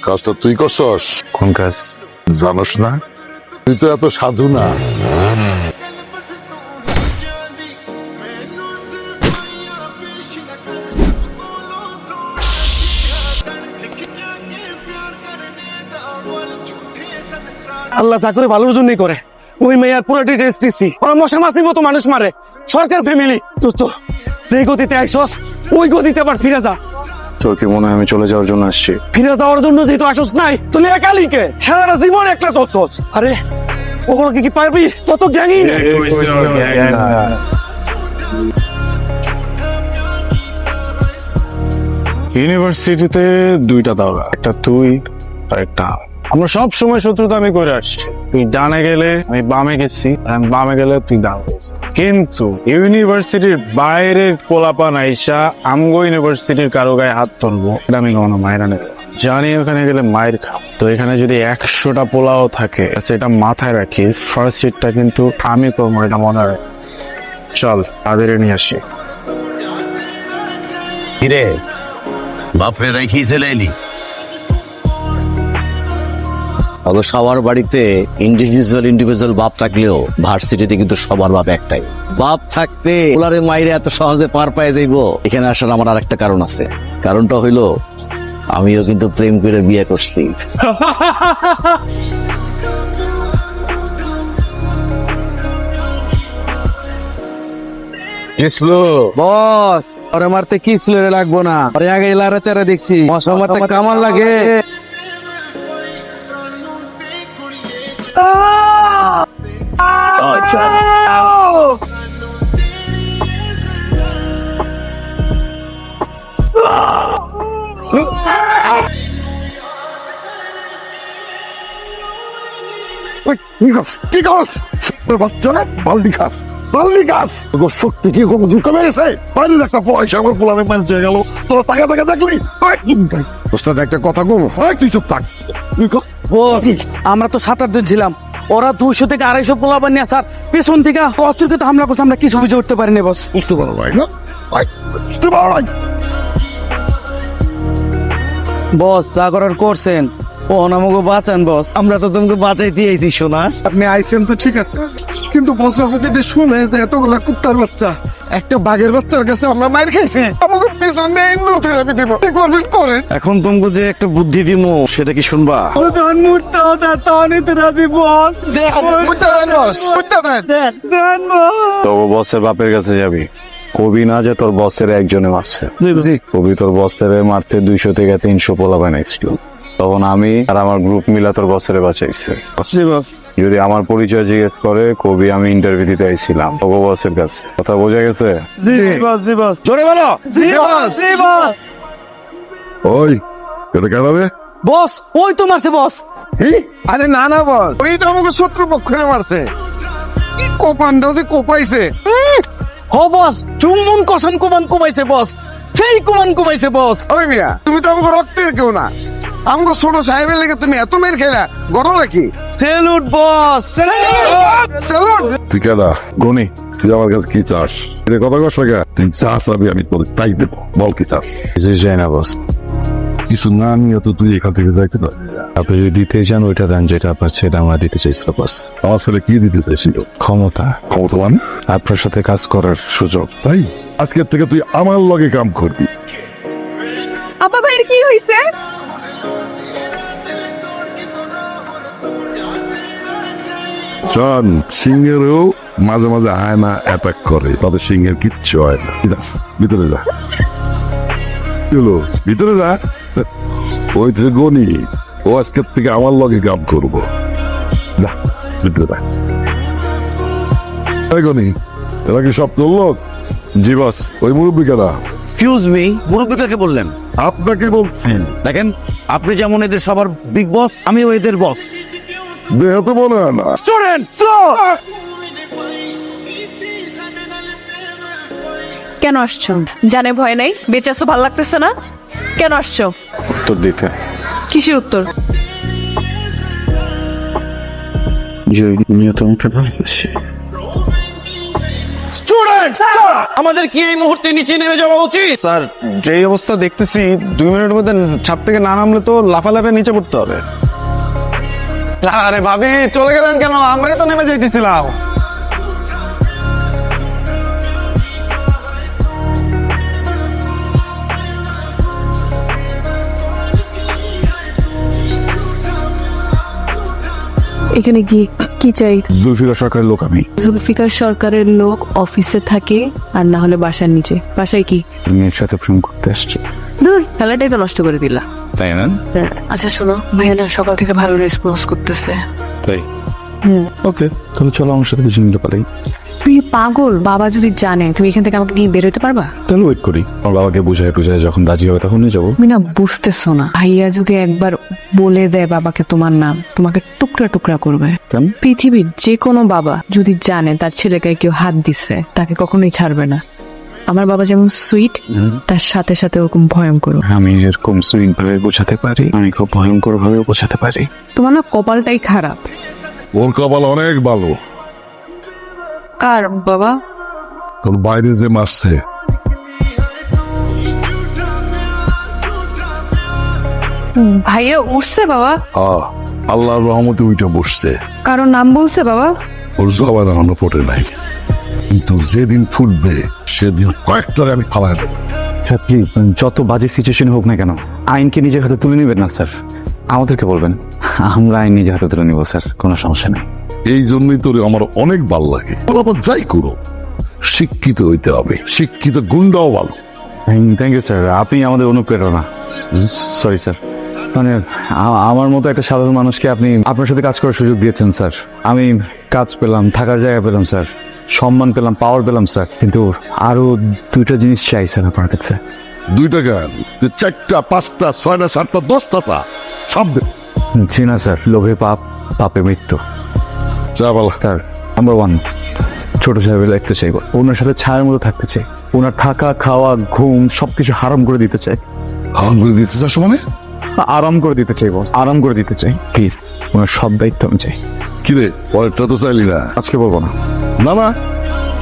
কাজটা তুই করছস? কোন কাজ? জানোস না? তুই তো এত সাধু না। আল্লাহ যা করে ভালোর জন্যই করে। ওই মেয়ার পুরো ডিটেলস দিচ্ছি। ওরা মশা মাছির মতো মানুষ মারে। সরকার ফ্যামিলি দোস্ত, সেই গতিতে আইসস ওই গতিতে আবার ফিরে যা। তোর কি মনে হয় আমি চলে যাওয়ার জন্য আসছি? ফিরে যাওয়ার জন্য যেহেতু আসস নাই, তুই একালিকে সারা জীবন একটা চলছস। আরে ওগুলো কি পারবি? তত গ্যাংই নেই। ইউনিভার্সিটিতে দুইটা দাওরা, একটা তুই আর একটা আমরা সব সময় শত্রুতা আমি করে আসছি। তুই ডানে গেলে আমি বামে গেছি, আমি বামে গেলে তুই ডানে গেছিস। কিন্তু ইউনিভার্সিটির বাইরের পোলাপান আইসা আমগো ইউনিভার্সিটির কারো গায়ে হাত তুলবো, এটা আমি কখনো মায়েরা নেব। জানি ওখানে গেলে মায়ের খাও। তো এখানে যদি 100টা পোলাও থাকে সেটা মাথায় রাখিস, ফার্স্ট সিটটা কিন্তু আমি করবো, এটা মনে রাখিস। চল তাদের নিয়ে আসি। কিরে বাপরে রাখি চলে এলি? তবে সবার বাড়িতে ইন্ডিভিজুয়াল বাপ থাকলেও ভার্সিটিতে কিন্তু সবার বাপ একটাই। বাপ থাকতে ওলারে মাইরে এত সহজে পার পায়ে যাইবো, এখানে আসার আমার আর একটা কারণ আছে। কারণটা হইলো আমিও কিন্তু প্রেম করে বিয়ে করছি। বস ওরে মারতে কি ছিল লাগবো না, ওরে আগে এলারা চারা দেখছি মশা মারতে কামান লাগে। কি খাস? বাচ্চা বাল্টি খাস, বাল্টি খাস। সত্যি কি কোনো জুট কমে গেছে? বাইরের একটা পয়সা আমার পোলারে মানুষ হয়ে গেল। তোর টাকা টাকা দেখলি? ওস্তাদ একটা কথা কম, তুই চুপ থাক। তুই বস আমরা তো 7-8 জন ছিলাম, ওরা 200 থেকে 250 পোলা বানিয়ে স্যার পেছন থেকে অস্ত্রকে তো হামলা করতে আমরা কিছু বুঝে উঠতে পারিনি বস। বুঝতে পারো ভাই না? বুঝতে পারো ভাই? বস যা করার করছেন, ও আমাকে বাঁচান বস। আমরা তো তোমাকে বাঁচাইতে আইছি শোনা। আপনি আইসেন তো ঠিক আছে, কিন্তু বছর যদি শুনে যে এতগুলা কুত্তার বাচ্চা একটা বাঘের বাচ্চার কাছে আমরা মার খাইছি, আমাকে পিছন দিয়ে ইন্দুর থেরাপি দেবো, কি করবেন করেন। এখন তোমাকে যে একটা বুদ্ধি দিমু সেটা কি শুনবা? তো বসের বাপের কাছে যাবি, কবি না যে তোর বসের একজনে মারছে। কবি তোর বসের মারতে 200 থেকে 300 পোলা বানাইছিল। তখন আমি আর আমার গ্রুপ মিলা তোর বসের বাঁচাইছে। যদি আমার পরিচয় জিজ্ঞেস করে, কবি আমি ইন্টারভিউ দিতে আইছিলাম তোর বসের কাছে। কথা বোঝা গেছে? জোরে বলো। ওই এটা কেনাবে? বস ওই তো মারছে বস। আরে না না বস, ওই তো আমাকে শত্রু পক্ষে মারছে। কি কোপানটা যে কোপাইছে। ও বস চুমুন কসম কুমান কুমাইছে বস, সেই কুমান কুমাইছে বস। ওই মিয়া, তুমি তো আমাকে রক্তের কেউ না, আমাকে ছোট সাহেবের লেগে তুমি এত মেয়ের খেলা ঘটনা কি? সেলুট বস। স্যালুট। তুই কেনা গনি, তুই আমার কাছে কি চাস? এটা কথা কস লাগা? তুই চাস আমি তোর তাই দেবো। বল কি চাস? কিছু চাই না বস। কিছু না নিয়ে তো তুই এখান থেকে যাইতে পারবি না। আপনি যদি দিতে চান ওইটা দেন যেটা আপনার ছেলে আমরা দিতে চাইছিল বস। আমার ছেলে কি দিতে চাইছিল? ক্ষমতা, ক্ষমতা মানে? আপনার সাথে কাজ করার সুযোগ। তাই আজকের থেকে তুই আমার লগে কাম করবি। আপা ভাইয়ের কি হয়েছে? শোন, সিংহেরও মাঝে মাঝে হায়না অ্যাটাক করে, তাদের সিংহের কিচ্ছু হয় না। যা ভিতরে যা, ভিতরে যা। ওই যে গনি, ও আজকের থেকে আমার লগে কাম করবো। যা ভিতরে যা। গনি, এরা কি সব তোর লোক? জি বস। ওই মুরব্বী কেনা? এক্সকিউজ মি, মুরব্বিকাকে বললেন? আপনাকে বলছি। দেখেন আপনি যেমন এদের সবার বিগ বস, আমিও এদের বস। দেহ তো মনে হয় না। স্টুডেন্ট কেন আসছো? জানে ভয় নাই, বেঁচে আসো, ভালো লাগতেছে না? কেন আসছো? উত্তর দিতে। কিসের উত্তর? যে নিয়ে তোমাকে ভালোবাসি। স্টুডেন্ট আমাদের কি এই মুহূর্তে নিচে নেমে যাওয়া উচিত? স্যার যে অবস্থা দেখতেছি 2 মিনিটের মধ্যে ছাদ থেকে না নামলে তো লাফালাফে নিচে পড়তে হবে। আরে ভাবি চলে গেলেন কেন? আমরাই তো নেমে যাইতেছিলাম। এখানে কি কি চাই? জুলফিকার সরকারের লোক আমি। জুলফিকার সরকারের লোক অফিসে থাকে আর না হলে বাসার নিচে। বাসায় কি? মেয়ের সাথে প্রেম করতে আসছি। দূর, খেলাটাই তো নষ্ট করে দিলা। তাই না? আচ্ছা শোনো, ভাইয়া না সকাল থেকে ভালো রেসপন্স করতেছে। তাই ওকে, তাহলে চলো আমার সাথে কিছু মিলে পালাই। তুই কি পাগল? বাবা যদি জানে তুমি এখান থেকে আমাকে নিয়ে বেরোতে পারবা? তাহলে ওয়েট করি, আমার বাবাকে বুঝায় যখন রাজি হবে তখন নিয়ে যাবো। তুমি না বুঝতেছো না, ভাইয়া যদি একবার বলে দেয় বাবাকে তোমার নাম, তোমাকে টুকরা টুকরা করবে। কেন? পৃথিবীর যে কোনো বাবা যদি জানে তার ছেলেকে কেউ হাত দিচ্ছে, তাকে কখনোই ছাড়বে না। আমার বাবা যেমন সুইট, তার সাথে সাথে ওরকম ভয়ঙ্কর। আমি এরকম সুইট ভাবে বোঝাতে পারি, আমি খুব ভয়ঙ্কর ভাবে বোঝাতে পারি। তোমার না কপালটাই খারাপ। ওর কপাল অনেক ভালো। কার বাবা? তোর বাইরে যে মারছে ভাইয়া উঠছে বাবা? আল্লাহর রহমতে উইটা বসছে। কারো নাম বলছে বাবা? ওর জবান এখনো ফোটে নাই, কিন্তু যেদিন ফুটবে সেদিন কয়েকটারে আমি ফালাই দেবো। স্যার প্লিজ, যত বাজে সিচুয়েশন হোক না কেন আইনকে নিজের হাতে তুলে নেবেন না স্যার, আমাদেরকে বলবেন, আমরা আইন নিজের হাতে তুলে নিব স্যার, কোনো সমস্যা নেই। এই জন্যই তোর আমার অনেক ভাল লাগে। আবার যাই করো, শিক্ষিত হইতে হবে, শিক্ষিত গুন্ডাও ভালো। থ্যাংক ইউ স্যার, আপনি আমাদের অনুপ্রেরণা। সরি স্যার, মানে আমার মতো একটা সাধারণ মানুষকে আপনি আপনার সাথে কাজ করার সুযোগ দিয়েছেন স্যার। আমি কাজ পেলাম, থাকার জায়গা পেলাম স্যার, সম্মান পেলাম, পাওয়ার পেলাম স্যার, কিন্তু আরো 2টা জিনিস চাই স্যার আপনার কাছে। 2টা গান, 4টা 5টা 6টা 7টা 10টা চা সব দে। জি না স্যার, লোভে পাপ, পাপে মৃত্যু। চা বল। স্যার নাম্বার 1, ছোট সাহেবের দেখতে চাই, ওনার সাথে ছায়ার মতো থাকতে চাই, ওনার থাকা খাওয়া ঘুম সবকিছু হারাম করে দিতে চাই। হারাম করে দিতে চাস মানে? আরাম করে দিতে চাই বস, আরাম করে দিতে চাই প্লিজ, ওনার সব দায়িত্ব আমি চাই। কিরে পরেরটা তো চাইলি না? আজকে বলবো না। না না,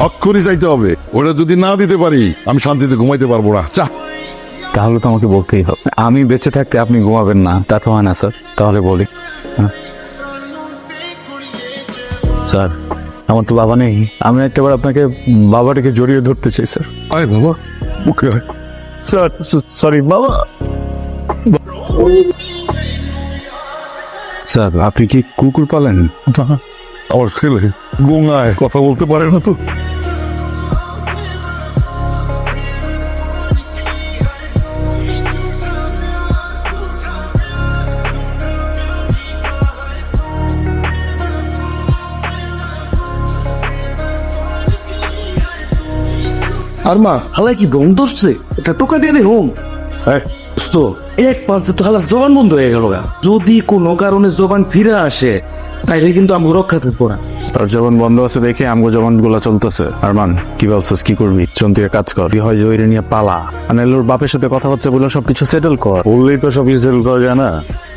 অক্ষরই চাইতে হবে। ওটা যদি না দিতে পারি আমি শান্তিতে ঘুমাইতে পারবো না। চা। তাহলে তো আমাকে বলতেই হবে, আমি বেঁচে থাকতে আপনি ঘুমাবেন না, তা তো হয় না স্যার। তাহলে বলি, স্যার আমার তো বাবা নেই, আমি একটাবার আপনাকে বাবাটাকে জড়িয়ে ধরতে চাই স্যার। আয় বাবা, মুখে আয়। স্যার সরি বাবা। স্যার আপনি কি কুকুর পালেন? আমার ছেলে গোঙায়, কথা বলতে পারে না তো। আর মা হালাই কি দম ধরছে, এটা টোকা দিয়ে দে হোম। তো এক পালসে তো হালার জবান বন্ধ হয়ে গেল গা। যদি কোনো কারণে জবান ফিরে আসে তাইলে কিন্তু আমি রক্ষা থাকবো না। আর জবান বন্ধ আছে দেখে আমগো জবান গুলা চলতেছে। আরমান কি ভাবছিস কি করবি? চন্তুকে কাজ কর, তুই হয় জয়রে নিয়ে পালা, মানে ওর বাপের সাথে কথাবার্তা বলে সবকিছু সেটেল কর। বললেই তো সব কিছু সেটেল করা যায় না,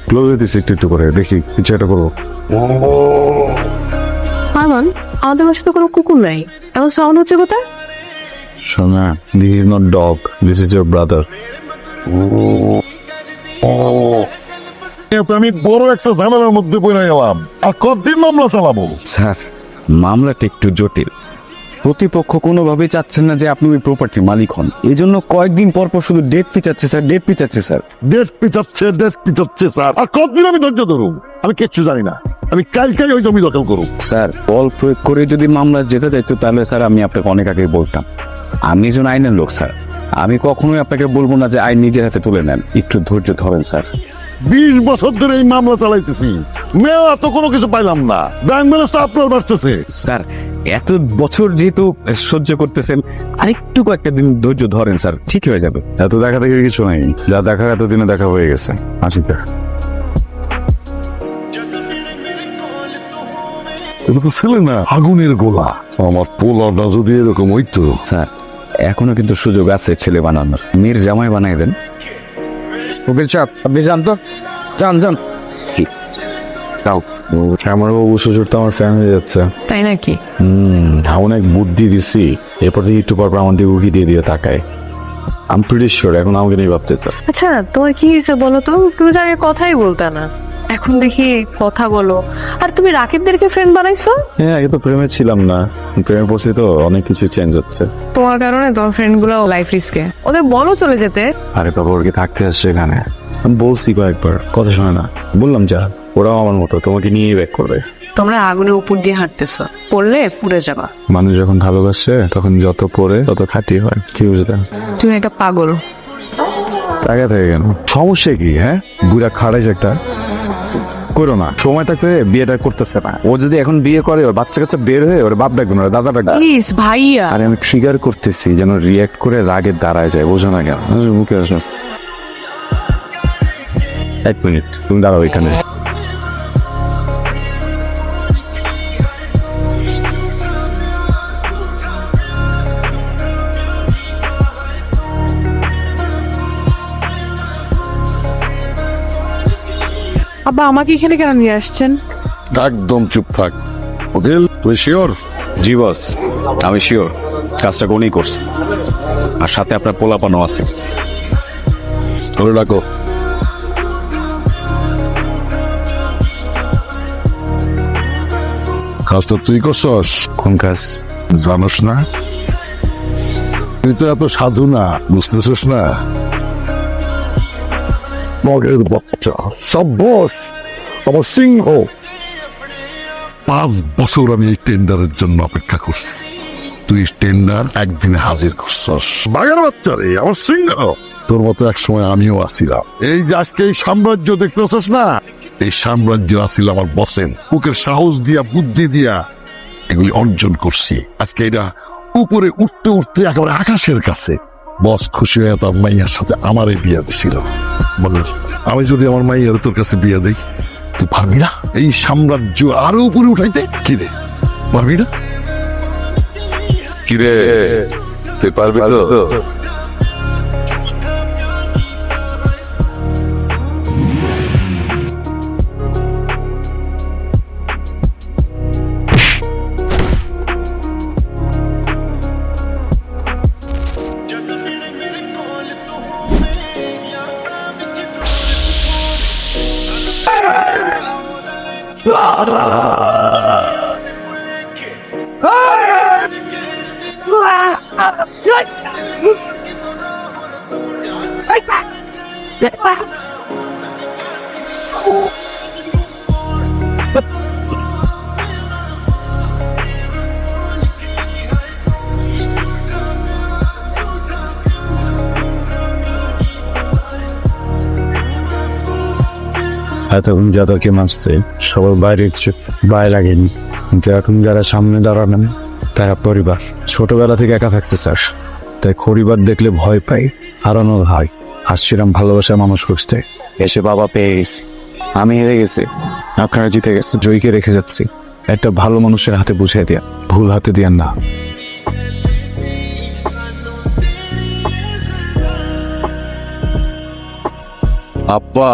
ক্লোজ হইতেছি একটু একটু করে, দেখি কিছু একটা করবো। আরমান, আমাদের বাসায় তো কোনো কুকুর নাই, এমন সাউন্ড হচ্ছে কোথায়? শোনা, this is not dog, this is your brother. আমি বড় একটা ঝামেলার মধ্যে পড়ে গেলাম, আর কতদিন মামলা চালাবো? স্যার মামলাটা একটু জটিল, প্রতিপক্ষ কোনোভাবেই চাচ্ছেন না যে আপনি ওই প্রপার্টির মালিক হন, এই জন্য কয়েকদিন পর পর শুধু ডেট পিচাচ্ছে স্যার, ডেট পিচাচ্ছে স্যার। ডেট পিছাচ্ছে স্যার। আর কতদিন আমি ধৈর্য ধরুন? আমি কিচ্ছু জানি না, আমি কালকেই ওই জমি দখল করুন। স্যার বল প্রয়োগ করে যদি মামলা যেতে চাইতো তাহলে স্যার আমি আপনাকে অনেক আগে বলতাম, আমি একজন আইনের লোক স্যার, আমি কখনোই আপনাকে বলবো না যে আইন নিজের হাতে তুলে নেন, একটু ধৈর্য ধরেন স্যার। 20 বছর ধরে এই মামলা চালাইতেছি, মেয়ে এত কোনো কিছু পাইলাম না, ব্যাংক ব্যালেন্স তো আপনার বাড়তেছে। স্যার এত বছর যেহেতু সহ্য করতেছেন, আরেকটু কয়েকটা দিন ধৈর্য ধরেন স্যার, ঠিক হয়ে যাবে। এত দেখা দেখি কিছু নাই, যা দেখা এতদিনে দেখা হয়ে গেছে, আসি দেখা। এটা তো ছেলে না, আগুনের গোলা। আমার পোলাটা যদি এরকম হইতো। স্যার এখনো কিন্তু সুযোগ আছে ছেলে বানানোর, মেয়ের জামাই বানাই দেন। উকিল সাহেব আপনি যান তো, যান যান। জি যাও, আমার বাবু শ্বশুর তো আমার ফ্যান হয়ে যাচ্ছে। তাই নাকি? অনেক বুদ্ধি দিছি, এরপর থেকে একটু পর আমার দিকে উকি দিয়ে তাকায়। আমি প্রিটি শিওর এখন আমাকে নিয়ে ভাবতেছে। আচ্ছা তোমার কি হয়েছে বলো তো? তুমি তো আগে কথাই বলতে না, এখন দেখি কথা বলো। আর তুমি রাকিবদেরকে ফ্রেন্ড বানাইছো? হ্যাঁ, আগে তো প্রেমে ছিলাম না, প্রেমে পড়ছি তো অনেক কিছু চেঞ্জ হচ্ছে। তোমার কারণে তোমার ফ্রেন্ড গুলো লাইফ রিস্কে, ওদের বলো চলে যেতে। আরে বাবা, ওর কি থাকতে আসছে এখানে? আমি বলছি কয়েকবার, কথা শোনে না। বললাম যা, ওরাও আমার মতো তোমাকে নিয়েই ব্যাক করবে। তোমরা আগুনের উপর দিয়ে হাঁটতেছো, পড়লে পুড়ে যাবা। মানুষ যখন ভালোবাসে তখন যত পড়ে তত খাতি হয়, কি বুঝলেন? তুমি একটা পাগল। টাকা থেকে কেন? সমস্যা কি? হ্যাঁ, বুড়া খাড়াই একটা করো না, সময় থাকতে বিয়েটা করতেছে না। ও যদি এখন বিয়ে করে, ওর বাচ্চা কাচ্চা বের হয়ে ওর বাপ ডাকবে না, ওর দাদা ডাকবে। প্লিজ ভাইয়া। আরে আমি ট্রিগার করতেছি যেন রিয়াক্ট করে রাগে দাঁড়ায় যায়, বোঝো না কেন? মুখে আসো। 1 মিনিট তুমি দাঁড়াও এখানে। আব্বা আমাকে এখানে কেন নিয়ে আসছেন? একদম চুপ থাক। উকিল, তুই শিওর? জি বস, আমি শিওর কাজটা কোনই করছে, আর সাথে আপনার পোলাপানও আছে। ধরে ডাকো। কাজটা তুই করছস? কোন কাজ? জানোস না? তুই তো এত সাধু না, বুঝতেছিস না? মগের বাচ্চা, সব বস আমার সিংহ। 5 বছর আমি এই টেন্ডারের জন্য অপেক্ষা করছি, তুই টেন্ডার একদিনে হাজির করছস। বাঘের বাচ্চা রে, আমার সিংহ। তোর মতো এক সময় আমিও আসিলাম। এই যে আজকে এই সাম্রাজ্য দেখতেছস না, এই সাম্রাজ্য আসিল আমার বসেন। বুকের সাহস দিয়া, বুদ্ধি দিয়া এগুলি অর্জন করছি। আজকে এটা উপরে উঠতে উঠতে একেবারে আকাশের কাছে। বস খুশি হয়ে তার মাইয়ার সাথে আমারে বিয়ে দিছিল। বলে আমি যদি আমার মাইয়ার তোর কাছে বিয়ে দেই, তুই পারবি না এই সাম্রাজ্য আরো উপরে উঠাইতে? কি রে, পারবি না? কিরে, তুই পারবি তো? এতক্ষণ যাদেরকে মারছে সবার বাইরের গায়ে লাগেনি, কিন্তু এখন যারা সামনে দাঁড়াবেন তারা পরিবার। ছোটবেলা থেকে একা থাকছে স্যার, তাই পরিবার দেখলে ভয় পাই, হারানোর হয়। আসছিলাম ভালোবাসার মানুষ খুঁজতে, এসে বাবা পেয়ে গেছি। আমি হেরে গেছি, আপনারা জিতে গেছে। জয়ীকে রেখে যাচ্ছি, একটা ভালো মানুষের হাতে বুঝিয়ে দেন, ভুল হাতে দিয়েন না। আব্বা,